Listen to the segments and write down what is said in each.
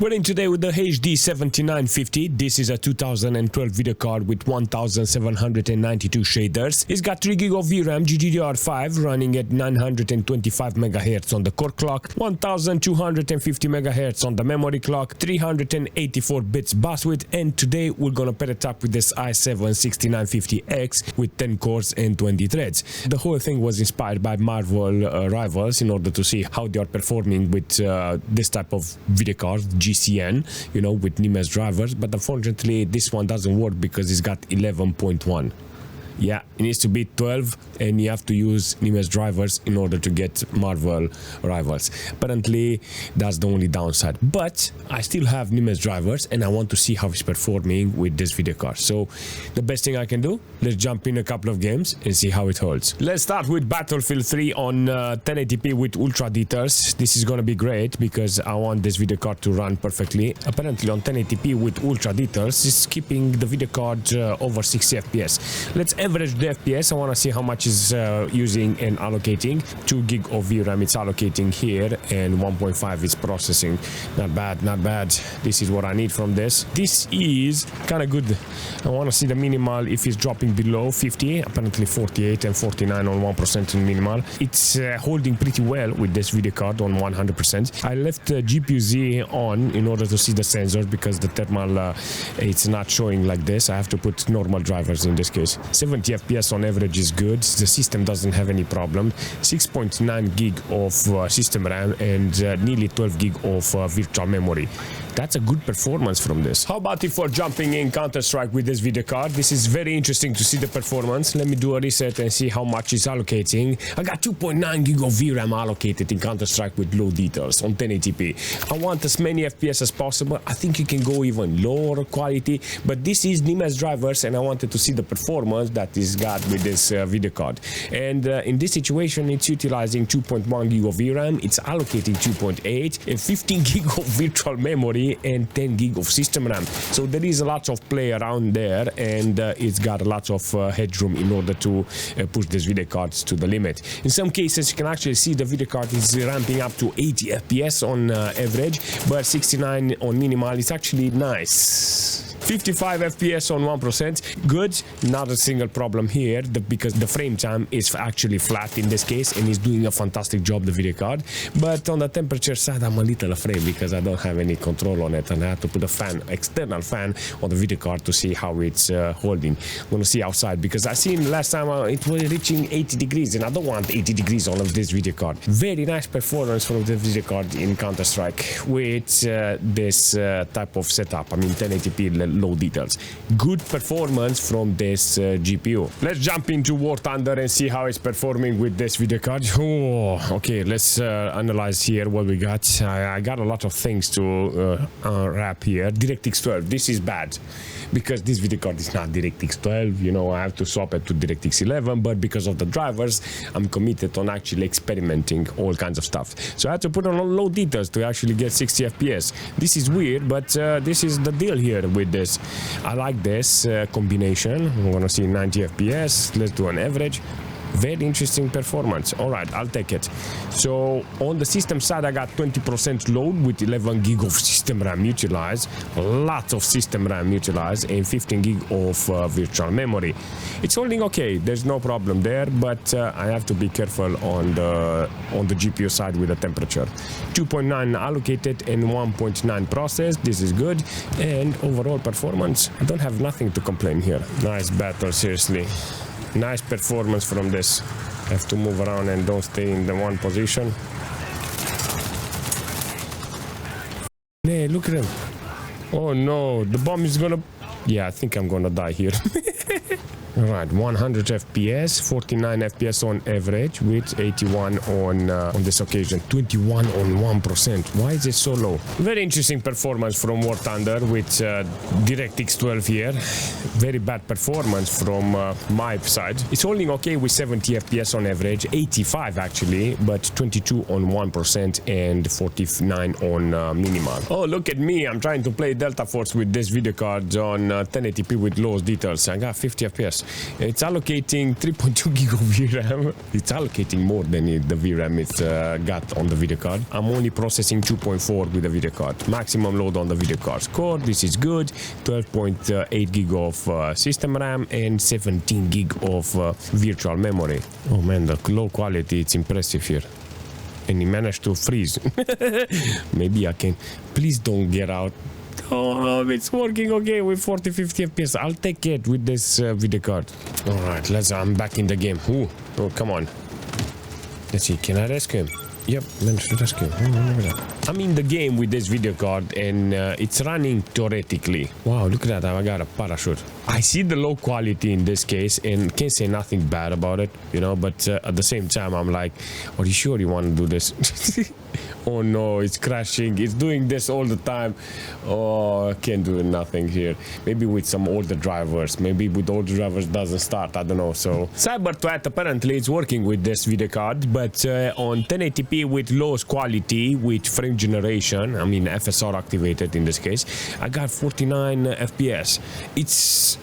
We're in today with the HD 7950. This is a 2012 video card with 1792 shaders. It's got 3 GB of VRAM, GDDR5 running at 925 MHz on the core clock, 1250 MHz on the memory clock, 384 bits bus width, and today we're gonna pair it up with this i7 6950X with 10 cores and 20 threads. The whole thing was inspired by Marvel Rivals in order to see how they are performing with this type of video cards, GCN, you know, with Nemes drivers, but unfortunately this one doesn't work because it's got 11.1. Yeah, it needs to be 12 and you have to use Nemes drivers in order to get Marvel Rivals. Apparently that's the only downside, but I still have Nemes drivers and I want to see how it's performing with this video card. So the best thing I can do, let's jump in a couple of games and see how it holds. Let's start with Battlefield 3 on 1080p with ultra details. This is gonna be great because I want this video card to run perfectly. Apparently on 1080p with ultra details it's keeping the video card over 60 FPS. Let's average the FPS. I want to see how much is using and allocating. 2 GB of VRAM it's allocating here and 1.5 is processing. Not bad, not bad. This is what I need from this. This is kind of good. I want to see the minimal if it's dropping below 50. Apparently 48 and 49 on 1% in minimal. It's holding pretty well with this video card on 100%. I left GPU Z on in order to see the sensors because the thermal it's not showing like this. I have to put normal drivers in this case. 70 FPS on average is good. The system doesn't have any problem. 6.9 GB of system RAM and nearly 12 GB of virtual memory. That's a good performance from this. How about if we're jumping in Counter-Strike with this video card? This is very interesting to see the performance. Let me do a reset and see how much it's allocating. I got 2.9 GB of VRAM allocated in Counter-Strike with low details on 1080p. I want as many FPS as possible. I think you can go even lower quality, but this is Nemes drivers and I wanted to see the performance that is got with this video card. And in this situation, it's utilizing 2.1 GB of VRAM. It's allocating 2.8 and 15 GB of virtual memory and 10 GB of system RAM. So there is a lot of play around there and it's got a lot of headroom in order to push this video cards to the limit. In some cases you can actually see the video card is ramping up to 80 FPS on average, but 69 on minimal is actually nice. 55 FPS on 1%, good, not a single problem here because the frame time is actually flat in this case and is doing a fantastic job, the video card. But on the temperature side I'm a little afraid because I don't have any control on it and I have to put a fan, external fan on the video card to see how it's holding. I'm gonna see outside because I seen last time it was reaching 80 degrees and I don't want 80 degrees on this video card. Very nice performance from the video card in Counter-Strike with this type of setup. I mean 1080p low details. Good performance from this GPU. Let's jump into War Thunder and see how it's performing with this video card. Oh, okay, let's analyze here what we got. I got a lot of things to wrap here. DirectX 12, this is bad because this video card is not DirectX 12, you know, I have to swap it to DirectX 11, but because of the drivers I'm committed on actually experimenting all kinds of stuff. So I had to put on low details to actually get 60 FPS. This is weird, but this is the deal here with this. I like this combination. I'm gonna see 90 FPS. Let's do an average. Very interesting performance. All right, I'll take it. So on the system side I got 20% load with 11 GB of system RAM utilized, lots of system RAM utilized, and 15 GB of virtual memory. It's holding okay, there's no problem there, but I have to be careful on the GPU side with the temperature. 2.9 allocated and 1.9 processed. This is good, and overall performance I don't have nothing to complain here. Nice battle, seriously. Nice performance from this. I have to move around and don't stay in the one position. Hey, look at him. Oh no, the bomb is gonna... Yeah, I think I'm gonna die here. Alright, 100 FPS, 49 FPS on average with 81 on this occasion, 21 on 1%. Why is it so low? Very interesting performance from War Thunder with DirectX 12 here. Very bad performance from my side. It's holding okay with 70 FPS on average, 85 actually, but 22 on 1% and 49 on minimal. Oh, look at me, I'm trying to play Delta Force with this video card on 1080p with low details. I got 50 FPS. It's allocating 3.2 gig of VRAM. It's allocating more than the VRAM it's got on the video card. I'm only processing 2.4 with the video card. Maximum load on the video card's core. This is good. 12.8 gig of system RAM and 17 gig of virtual memory. Oh man, the low quality, it's impressive here. And he managed to freeze. Maybe I can. Please don't get out. Oh, it's working okay with 40-50 FPS. I'll take it with this video card. All right, I'm back in the game. Ooh, oh, come on. Let's see, can I rescue him? Yep, managed to rescue him. Oh, look at that. I'm in the game with this video card and it's running theoretically. Wow, look at that, I got a parachute. I see the low quality in this case and can't say nothing bad about it, you know, but at the same time, I'm like, are you sure you want to do this? Oh no, it's crashing. It's doing this all the time. Oh, I can't do nothing here. Maybe with some older drivers. Maybe with older drivers doesn't start. I don't know. So Cyberpunk apparently is working with this video card, but on 1080p with lowest quality with frame generation, I mean FSR activated in this case, I got 49 FPS. It's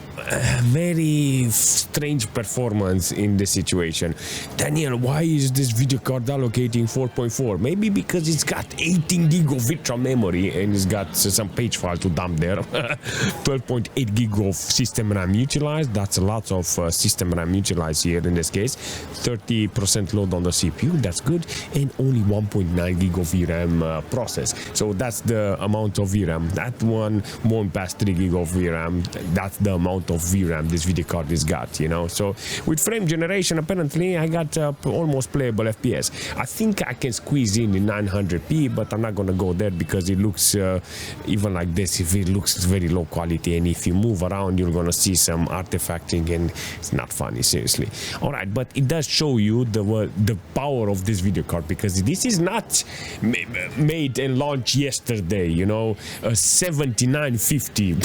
very strange performance in this situation. Daniel, why is this video card allocating 4.4? Maybe because it's got 18 gig of virtual memory and it's got some page file to dump there. 12.8 gig of system RAM utilized. That's a lot of system RAM utilized here in this case. 30% load on the CPU. That's good. And only 1.9 gig of VRAM process. So that's the amount of VRAM. That one won't pass 3 gig of VRAM. That's the amount of VRAM this video card has got, you know. So with frame generation, apparently I got almost playable FPS. I think I can squeeze in 900p, but I'm not gonna go there because it looks even like this, if it looks very low quality, and if you move around you're gonna see some artifacting and it's not funny, seriously. All right, but it does show you the power of this video card, because this is not made and launched yesterday, you know. A 7950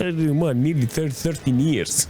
man, nearly 13 years.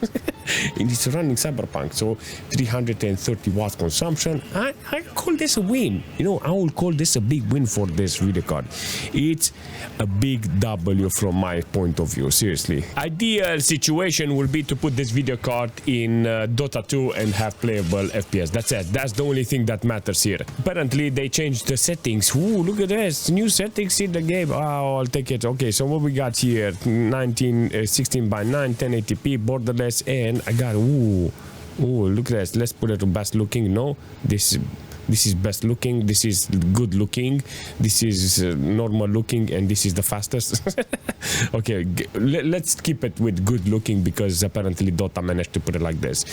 And it's running Cyberpunk, so 330 watts consumption. I call this a win. You know, I will call this a big win for this video card. It's a big W from my point of view, seriously. Ideal situation will be to put this video card in Dota 2 and have playable FPS. That's it. That's the only thing that matters here. Apparently, they changed the settings. Ooh, look at this. New settings in the game. Oh, I'll take it. Okay, so what we got here? 16 by 9, 1080p, borderless, and I got, ooh, look at this. Let's put it to best looking. No, this is best looking, this is good looking, this is normal looking, and this is the fastest. Okay, let's keep it with good looking because apparently Dota managed to put it like this.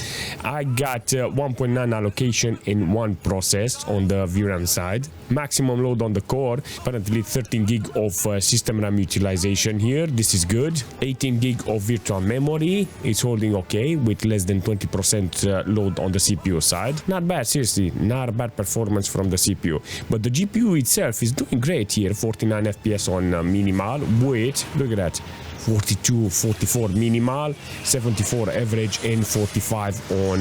I got 1.9 allocation in one process on the VRAM side. Maximum load on the core, apparently 13 gig of system RAM utilization here. This is good. 18 gig of virtual memory. It's holding okay with less than 20% load on the CPU side. Not bad, seriously, not bad performance from the CPU. But the GPU itself is doing great here. 49 FPS on minimal. Wait, look at that. 42, 44 minimal, 74 average, and 45 on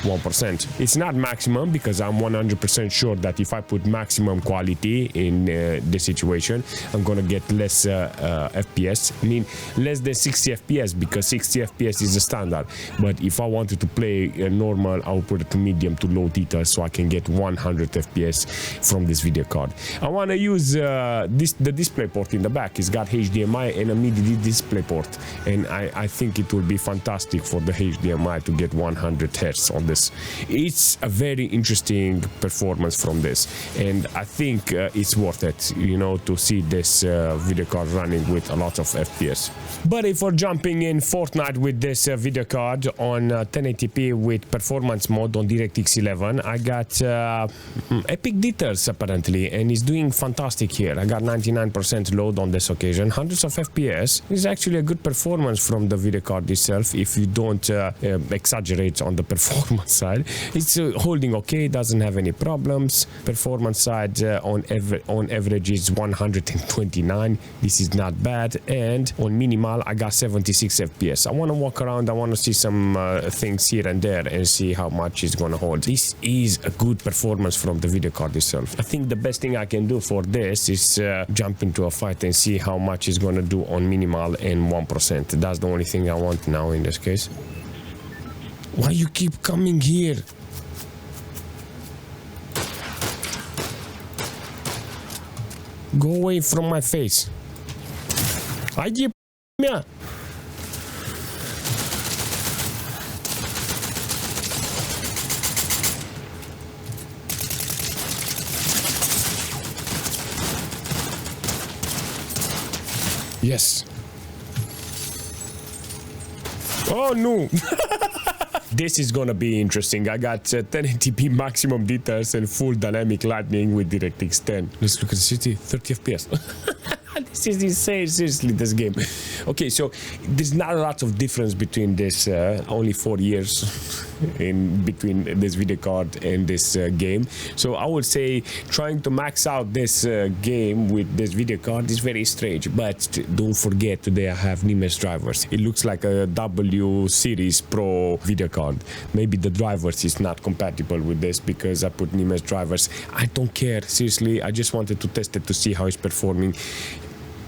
1%. It's not maximum because I'm 100% sure that if I put maximum quality in this situation, I'm gonna get less FPS. I mean, less than 60 FPS because 60 FPS is the standard. But if I wanted to play normal, I'll put it to medium to low details so I can get 100 FPS from this video card. I wanna use the display port in the back. It's got HDMI and a MIDI display port, and I think it will be fantastic for the HDMI to get 100 Hz on this. It's a very interesting performance from this, and I think it's worth it, you know, to see this video card running with a lot of FPS. But if we're jumping in Fortnite with this video card on 1080p with performance mode on DirectX 11, I got epic details apparently, and it's doing fantastic here. I got 99% load on this occasion, hundreds of FPS. It's actually a good performance from the video card itself if you don't exaggerate on the performance side. It's holding okay, doesn't have any problems. Performance side on average is 129. This is not bad, and on minimal I got 76 FPS. I want to walk around, I want to see some things here and there and see how much it's gonna hold. This is a good performance from the video card itself. I think the best thing I can do for this is jump into a fight and see how much it's gonna do on minimal and 1%. That's the only thing I want now in this case. Why you keep coming here? Go away from my face. Айди, мя. Yes. Oh no. This is gonna be interesting. I got 1080p maximum details and full dynamic lighting with DirectX 10. Let's look at the city. 30 FPS. This is insane, seriously, this game. Okay, so there's not a lot of difference between this, only 4 years in between this video card and this game. So I would say trying to max out this game with this video card is very strange. But don't forget, today I have Nemes drivers. It looks like a W Series Pro video card. Maybe the drivers is not compatible with this because I put Nemes drivers. I don't care, seriously. I just wanted to test it to see how it's performing.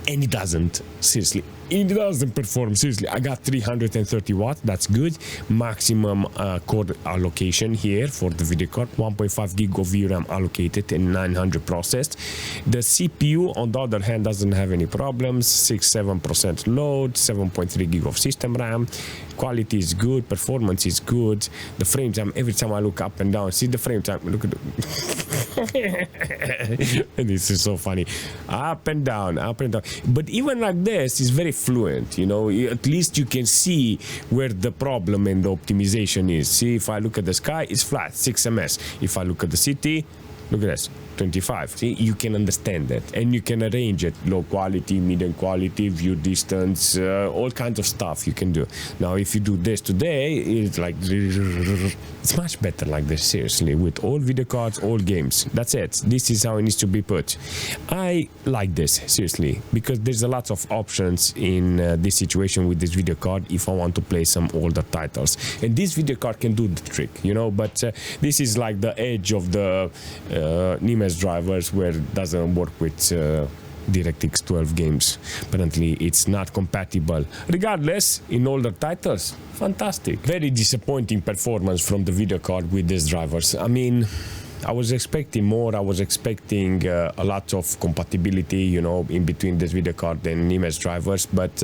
And it doesn't, seriously. It doesn't perform, seriously. I got 330 watts, that's good. Maximum core allocation here for the video card. 1.5 gig of VRAM allocated and 900 processed. The CPU, on the other hand, doesn't have any problems. 6-7% load, 7.3 gig of system RAM. Quality is good, performance is good. The frame time, every time I look up and down, see the frame time, look at the this is so funny. Up and down, up and down. But even like this, it's very fluent, you know. At least you can see where the problem and the optimization is. See, if I look at the sky, it's flat, 6 ms. If I look at the city, look at this, 25. See, you can understand that, and you can arrange it: low quality, medium quality, view distance, all kinds of stuff you can do. Now, if you do this today, it's like it's much better like this, seriously, with all video cards, all games. That's it. This is how it needs to be put. I like this, seriously, because there's a lot of options in this situation with this video card if I want to play some older titles, and this video card can do the trick, you know. But this is like the edge of the Nemes drivers, where it doesn't work with DirectX 12 games. Apparently it's not compatible. Regardless, in older titles, fantastic. Very disappointing performance from the video card with these drivers. I mean, I was expecting more. I was expecting a lot of compatibility, you know, in between this video card and Nemes drivers, but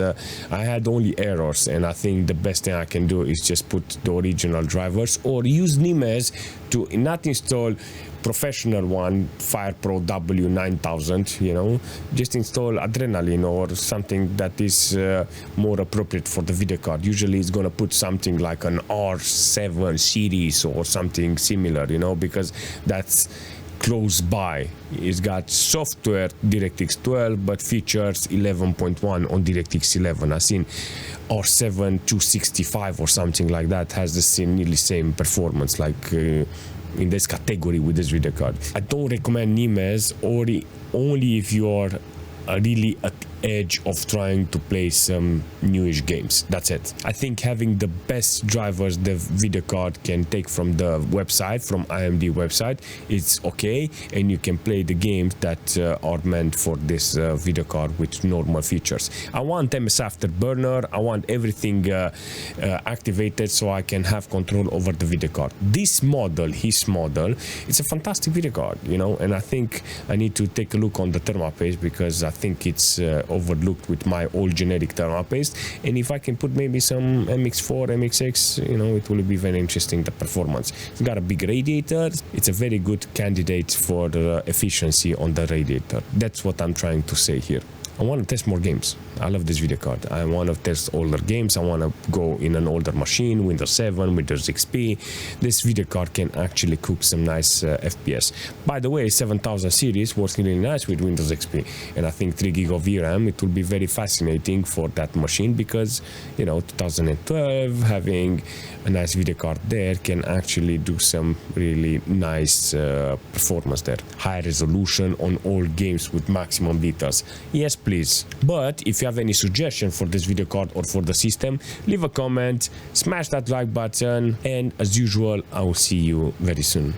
I had only errors, and I think the best thing I can do is just put the original drivers or use Nemes to not install professional one, Fire Pro W9000, you know, just install Adrenaline or something that is more appropriate for the video card. Usually it's gonna put something like an R7 series or something similar, you know, because that's close by. It's got software DirectX 12 but features 11.1 on DirectX 11. I've seen R7 265 or something like that has the nearly same performance, like in this category with this video card. I don't recommend Nemes only if you are really at edge of trying to play some newish games. That's it. I think having the best drivers the video card can take from the website, from AMD website, it's okay, and you can play the games that are meant for this video card with normal features. I want MS Afterburner, I want everything activated so I can have control over the video card. This model, his model, it's a fantastic video card, you know, and I think I need to take a look on the thermal paste because I think it's overlooked with my old generic thermal paste, and if I can put maybe some MX4, MXX, you know, it will be very interesting, the performance. It's got a big radiator. It's a very good candidate for the efficiency on the radiator. That's what I'm trying to say here. I want to test more games. I love this video card. I want to test older games. I want to go in an older machine, Windows 7, Windows XP. This video card can actually cook some nice FPS. By the way, 7000 series works really nice with Windows XP, and I think 3 gig of VRAM, it will be very fascinating for that machine because, you know, 2012, having a nice video card there can actually do some really nice performance there. High resolution on all games with maximum details. Yes, please. But if you have any suggestion for this video card or for the system, leave a comment, smash that like button, and as usual, I will see you very soon.